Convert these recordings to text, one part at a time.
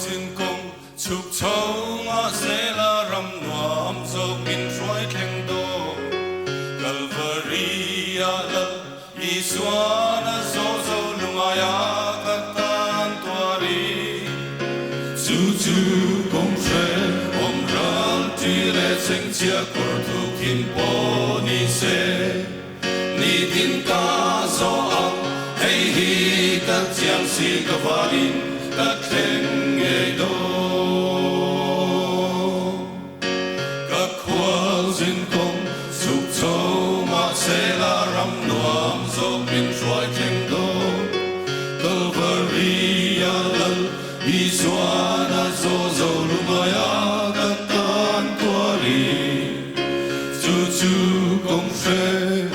xin công chúc cháu ngã sẽ là rầm noam dọc min xoay khen đô Calvary la Isuana zo lumaya katan tuari Chu công sẽ om ral tire seng chia cor thu kim po ni se ni tin ta zo ang hey hi kat chiang si kavalin kat theng nge do các khoa duyên công sụp sâu mà sẽ là rắm noam do min xoay khen do Calvary lal Isuana zo lumaya katan tuari chu công sẽ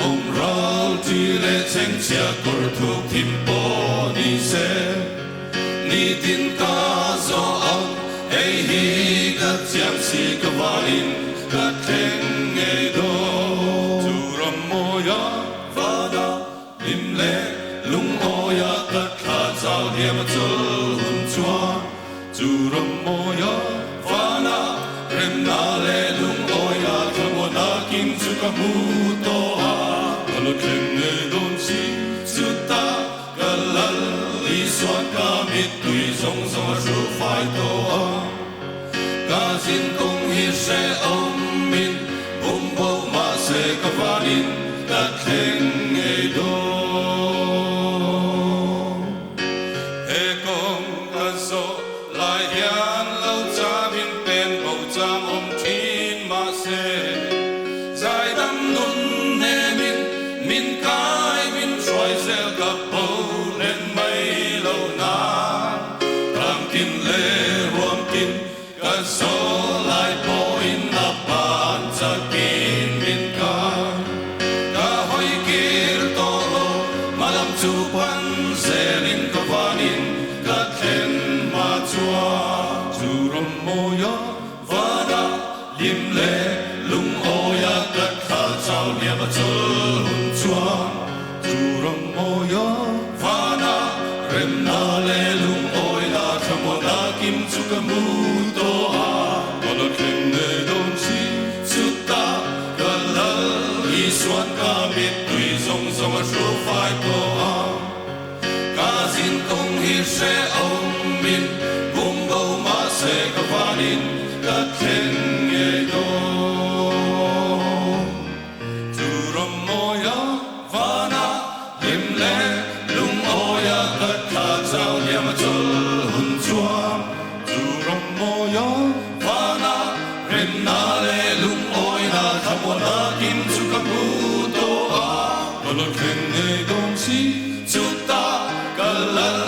om ral tire seng chia cor thu kim po ni se ni tin ta zo ang hey hi kat chiang si kavalin kat theng nge do chu ram moya vada lim le lung oya kat kha chao liam chul hun chua chu ram moya vana rem na le lung oya khamona kim chu ka mu to a kalo theng nge don si chu ta kalal li suan ka mit tui song song ru phai to a ka sin công hi se om min bum bo ma se ka vanin ka theng nge do he công ka so lai hian lo cha min pen bo cham om thin ma se zai dam nun ne min kai min troi zel ka po len mai lo na ram kin le rom kin ka so lai po in na pan cha kin min ka hoi kir to lo malam chu pan zelin ka vanin ka khen ma chua chu ram moya vada lim le lung oya kat kha chao niam chul hun chua chu ram moya vana rem na le lung oya khamona kim chu ka mu to a kalo khen ne don si chu ta kalal i suan ka mit tui zong zong a ru phai to a ka sin công hi se om min bum bo ma se ka vanin ka khen nge do chu ram moya vana lim le lung oya kat kha chao niam chul hun chua chu ram moya vana rem na le lung oya khamona kim chu ka mu to a kalo khen nge dong si chu ta kalal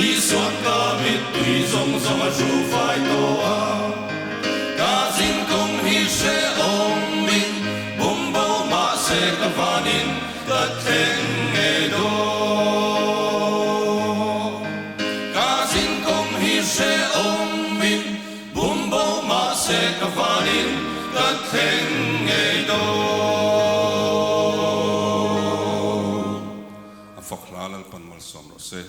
i suan ka mit tui zong zong a ru phai to a ka sin công hi se om min bum bo ma se ka vanin ka theng nge do ka sin công hi se om min bum bo ma se ka vanin ka theng nge do a phok la lal pan mal som ro se